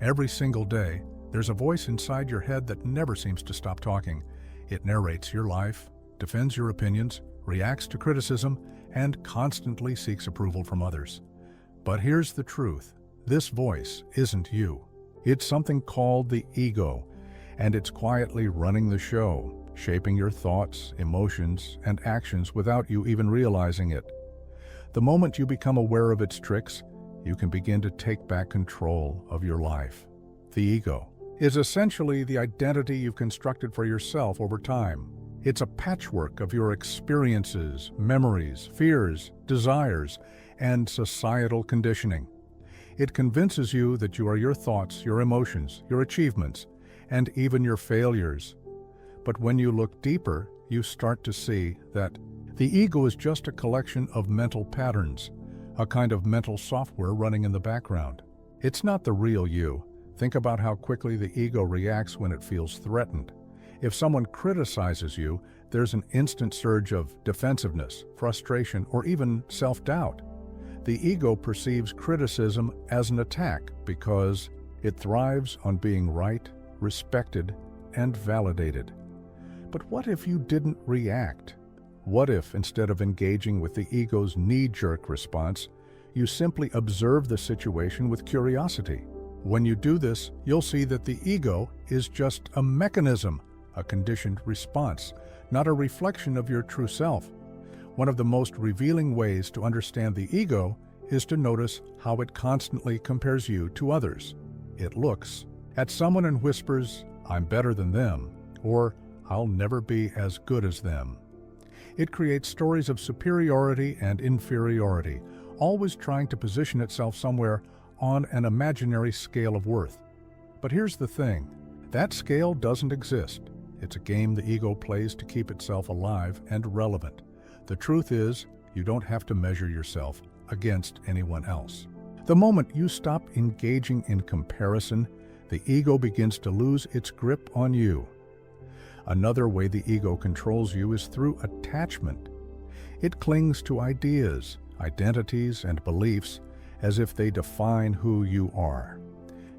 Every single day, there's a voice inside your head that never seems to stop talking. It narrates your life, defends your opinions, reacts to criticism, and constantly seeks approval from others. But here's the truth. This voice isn't you. It's something called the ego, and it's quietly running the show, shaping your thoughts, emotions, and actions without you even realizing it. The moment you become aware of its tricks, you can begin to take back control of your life. The ego is essentially the identity you've constructed for yourself over time. It's a patchwork of your experiences, memories, fears, desires, and societal conditioning. It convinces you that you are your thoughts, your emotions, your achievements, and even your failures. But when you look deeper, you start to see that the ego is just a collection of mental patterns, a kind of mental software running in the background. It's not the real you. Think about how quickly the ego reacts when it feels threatened. If someone criticizes you, there's an instant surge of defensiveness, frustration, or even self-doubt. The ego perceives criticism as an attack because it thrives on being right, respected, and validated. But what if you didn't react? What if, instead of engaging with the ego's knee-jerk response, you simply observe the situation with curiosity? When you do this, you'll see that the ego is just a mechanism, a conditioned response, not a reflection of your true self. One of the most revealing ways to understand the ego is to notice how it constantly compares you to others. It looks at someone and whispers, "I'm better than them," or "I'll never be as good as them." It creates stories of superiority and inferiority, always trying to position itself somewhere on an imaginary scale of worth. But here's the thing, that scale doesn't exist. It's a game the ego plays to keep itself alive and relevant. The truth is, you don't have to measure yourself against anyone else. The moment you stop engaging in comparison, the ego begins to lose its grip on you. Another way the ego controls you is through attachment. It clings to ideas, identities, and beliefs as if they define who you are.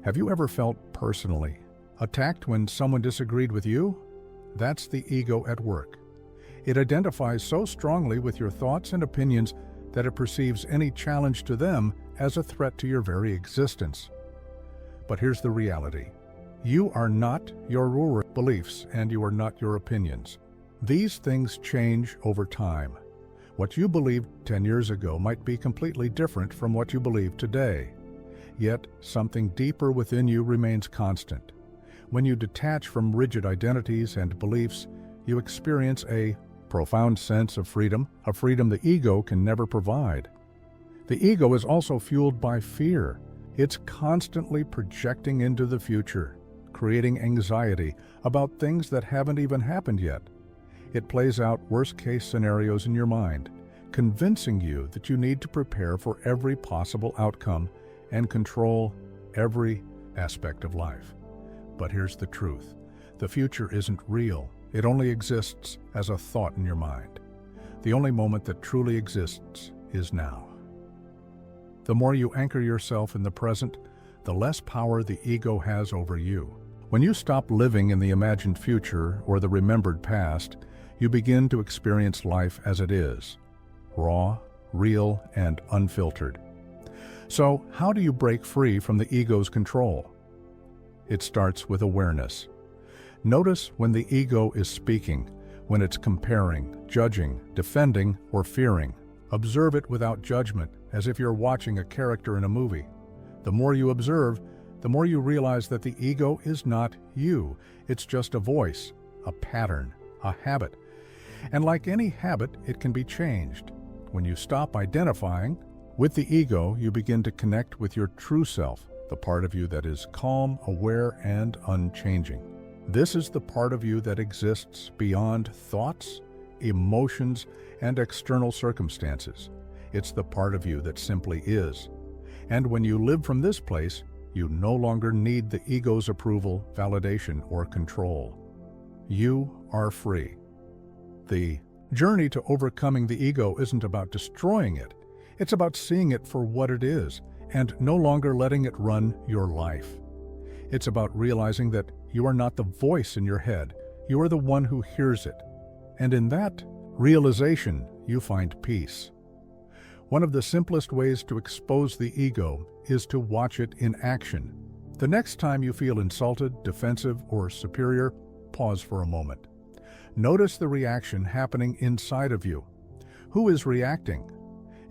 Have you ever felt personally attacked when someone disagreed with you? That's the ego at work. It identifies so strongly with your thoughts and opinions that it perceives any challenge to them as a threat to your very existence. But here's the reality. You are not your beliefs, and you are not your opinions. These things change over time. What you believed 10 years ago might be completely different from what you believe today. Yet, something deeper within you remains constant. When you detach from rigid identities and beliefs, you experience a profound sense of freedom, a freedom the ego can never provide. The ego is also fueled by fear. It's constantly projecting into the future, creating anxiety about things that haven't even happened yet. It plays out worst-case scenarios in your mind, convincing you that you need to prepare for every possible outcome and control every aspect of life. But here's the truth. The future isn't real. It only exists as a thought in your mind. The only moment that truly exists is now. The more you anchor yourself in the present, the less power the ego has over you. When you stop living in the imagined future or the remembered past, you begin to experience life as it is, raw, real, and unfiltered. So, how do you break free from the ego's control? It starts with awareness. Notice when the ego is speaking, when it's comparing, judging, defending, or fearing. Observe it without judgment, as if you're watching a character in a movie. The more you observe, the more you realize that the ego is not you. It's just a voice, a pattern, a habit. And like any habit, it can be changed. When you stop identifying with the ego, you begin to connect with your true self, the part of you that is calm, aware, and unchanging. This is the part of you that exists beyond thoughts, emotions, and external circumstances. It's the part of you that simply is. And when you live from this place, you no longer need the ego's approval, validation, or control. You are free. The journey to overcoming the ego isn't about destroying it. It's about seeing it for what it is and no longer letting it run your life. It's about realizing that you are not the voice in your head, you are the one who hears it. And in that realization, you find peace. One of the simplest ways to expose the ego is to watch it in action. The next time you feel insulted, defensive, or superior, pause for a moment. Notice the reaction happening inside of you. Who is reacting?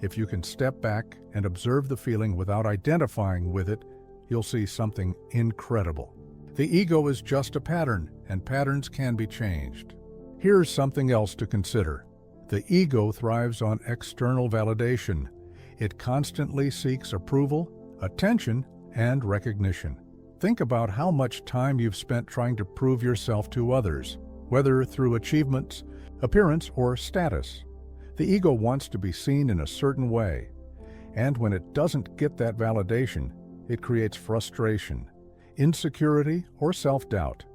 If you can step back and observe the feeling without identifying with it, you'll see something incredible. The ego is just a pattern, and patterns can be changed. Here's something else to consider. The ego thrives on external validation. It constantly seeks approval, attention, and recognition. Think about how much time you've spent trying to prove yourself to others, whether through achievements, appearance, or status. The ego wants to be seen in a certain way, and when it doesn't get that validation, it creates frustration, insecurity, or self-doubt.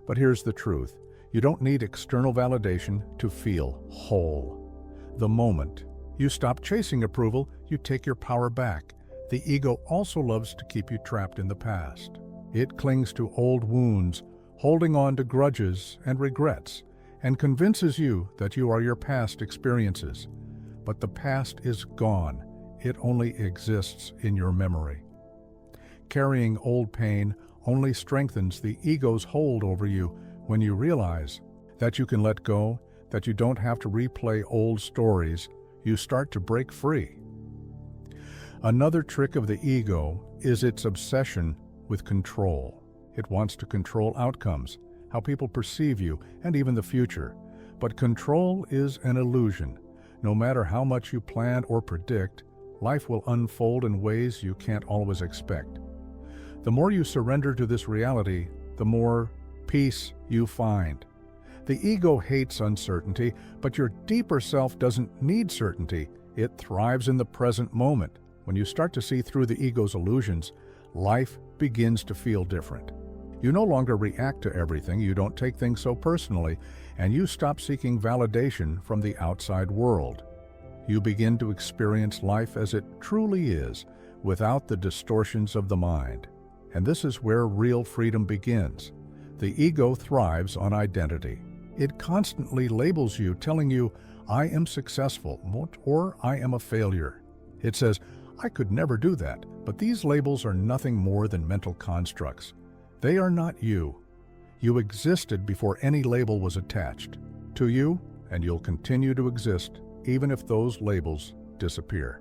But here's the truth. You don't need external validation to feel whole. The moment you stop chasing approval, you take your power back. The ego also loves to keep you trapped in the past. It clings to old wounds, holding on to grudges and regrets, and convinces you that you are your past experiences. But the past is gone. It only exists in your memory. Carrying old pain only strengthens the ego's hold over you. When you realize that you can let go, that you don't have to replay old stories, you start to break free. Another trick of the ego is its obsession with control. It wants to control outcomes, how people perceive you, and even the future. But control is an illusion. No matter how much you plan or predict, life will unfold in ways you can't always expect. The more you surrender to this reality, the more peace you find. The ego hates uncertainty, but your deeper self doesn't need certainty. It thrives in the present moment. When you start to see through the ego's illusions, life begins to feel different. You no longer react to everything, you don't take things so personally, and you stop seeking validation from the outside world. You begin to experience life as it truly is, without the distortions of the mind. And this is where real freedom begins. The ego thrives on identity. It constantly labels you, telling you, I am successful, or I am a failure. It says, I could never do that, but these labels are nothing more than mental constructs. They are not you. You existed before any label was attached to you, and you'll continue to exist even if those labels disappear.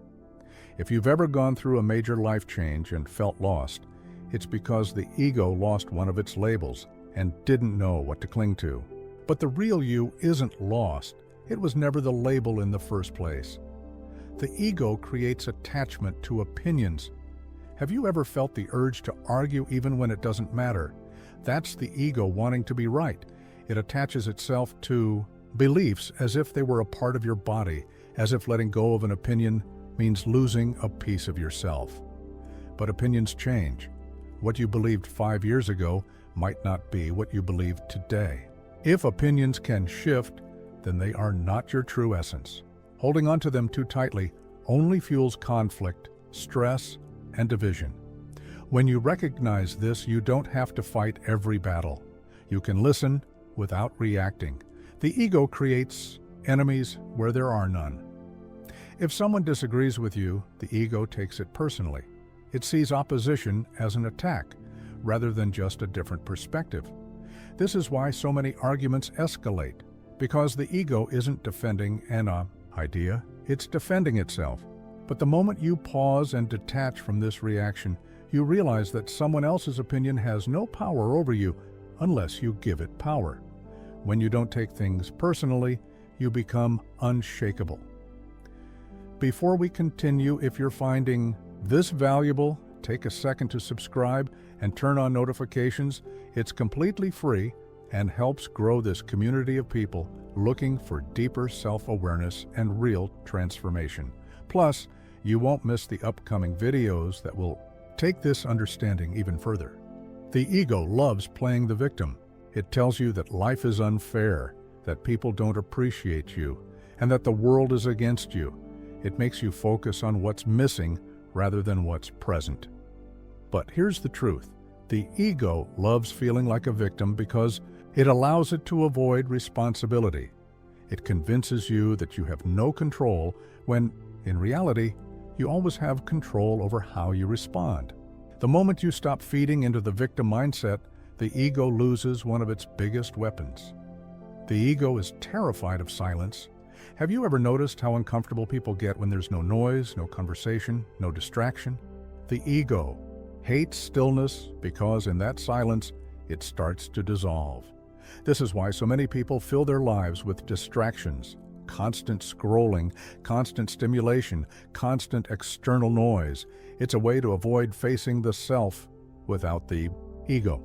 If you've ever gone through a major life change and felt lost, it's because the ego lost one of its labels and didn't know what to cling to. But the real you isn't lost. It was never the label in the first place. The ego creates attachment to opinions. Have you ever felt the urge to argue even when it doesn't matter? That's the ego wanting to be right. It attaches itself to beliefs as if they were a part of your body, as if letting go of an opinion means losing a piece of yourself. But opinions change. What you believed 5 years ago might not be what you believe today. If opinions can shift, then they are not your true essence. Holding on to them too tightly only fuels conflict, stress, and division. When you recognize this, you don't have to fight every battle. You can listen without reacting. The ego creates enemies where there are none. If someone disagrees with you, the ego takes it personally. It sees opposition as an attack, rather than just a different perspective. This is why so many arguments escalate, because the ego isn't defending an idea, it's defending itself. But the moment you pause and detach from this reaction, you realize that someone else's opinion has no power over you unless you give it power. When you don't take things personally, you become unshakable. Before we continue, if you're finding this valuable, take a second to subscribe and turn on notifications. It's completely free and helps grow this community of people looking for deeper self-awareness and real transformation. Plus, you won't miss the upcoming videos that will take this understanding even further. The ego loves playing the victim. It tells you that life is unfair, that people don't appreciate you, and that the world is against you. It makes you focus on what's missing rather than what's present. But here's the truth. The ego loves feeling like a victim because it allows it to avoid responsibility. It convinces you that you have no control when, in reality, you always have control over how you respond. The moment you stop feeding into the victim mindset, the ego loses one of its biggest weapons. The ego is terrified of silence. Have you ever noticed how uncomfortable people get when there's no noise, no conversation, no distraction? The ego hates stillness because in that silence, it starts to dissolve. This is why so many people fill their lives with distractions, constant scrolling, constant stimulation, constant external noise. It's a way to avoid facing the self without the ego.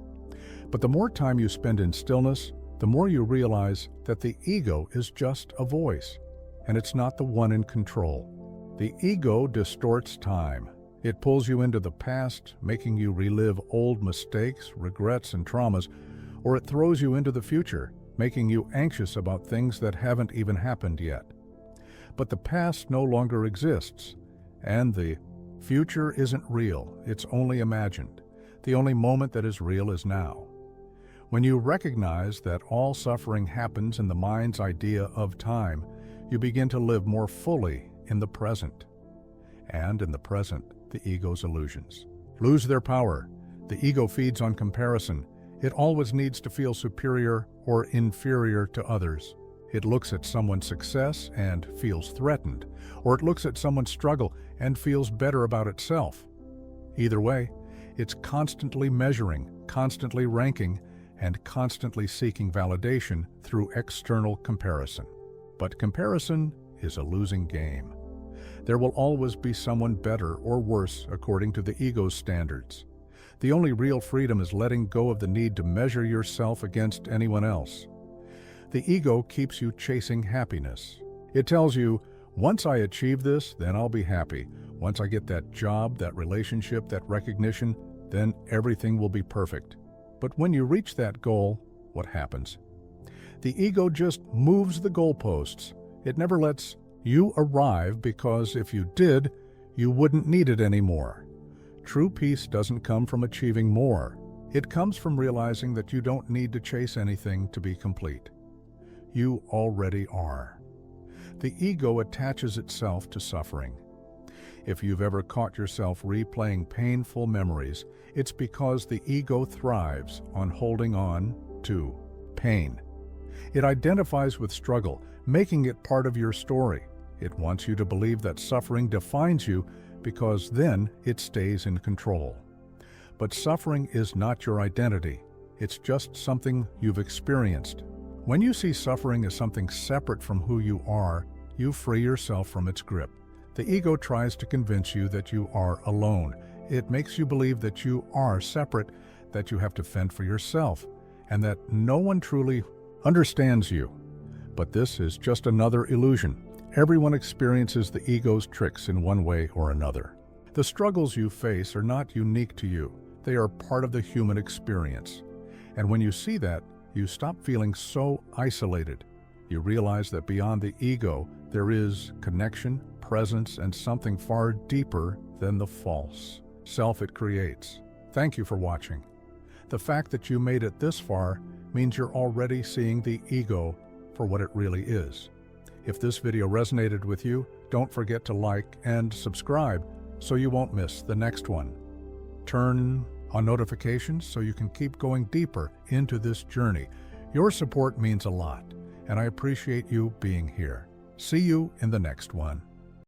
But the more time you spend in stillness, the more you realize that the ego is just a voice, and it's not the one in control. The ego distorts time. It pulls you into the past, making you relive old mistakes, regrets, and traumas, or it throws you into the future, making you anxious about things that haven't even happened yet. But the past no longer exists, and the future isn't real, it's only imagined. The only moment that is real is now. When you recognize that all suffering happens in the mind's idea of time, you begin to live more fully in the present. And in the present, the ego's illusions lose their power. The ego feeds on comparison. It always needs to feel superior or inferior to others. It looks at someone's success and feels threatened, or it looks at someone's struggle and feels better about itself. Either way, it's constantly measuring, constantly ranking, and constantly seeking validation through external comparison. But comparison is a losing game. There will always be someone better or worse according to the ego's standards. The only real freedom is letting go of the need to measure yourself against anyone else. The ego keeps you chasing happiness. It tells you, once I achieve this, then I'll be happy. Once I get that job, that relationship, that recognition, then everything will be perfect. But when you reach that goal, what happens? The ego just moves the goalposts. It never lets you arrive because if you did, you wouldn't need it anymore. True peace doesn't come from achieving more. It comes from realizing that you don't need to chase anything to be complete. You already are. The ego attaches itself to suffering. If you've ever caught yourself replaying painful memories, it's because the ego thrives on holding on to pain. It identifies with struggle, making it part of your story. It wants you to believe that suffering defines you because then it stays in control. But suffering is not your identity. It's just something you've experienced. When you see suffering as something separate from who you are, you free yourself from its grip. The ego tries to convince you that you are alone. It makes you believe that you are separate, that you have to fend for yourself, and that no one truly understands you. But this is just another illusion. Everyone experiences the ego's tricks in one way or another. The struggles you face are not unique to you. They are part of the human experience. And when you see that, you stop feeling so isolated. You realize that beyond the ego, there is connection, presence, and something far deeper than the false self it creates. Thank you for watching. The fact that you made it this far means you're already seeing the ego for what it really is. If this video resonated with you, don't forget to like and subscribe so you won't miss the next one. Turn on notifications so you can keep going deeper into this journey. Your support means a lot, and I appreciate you being here. See you in the next one.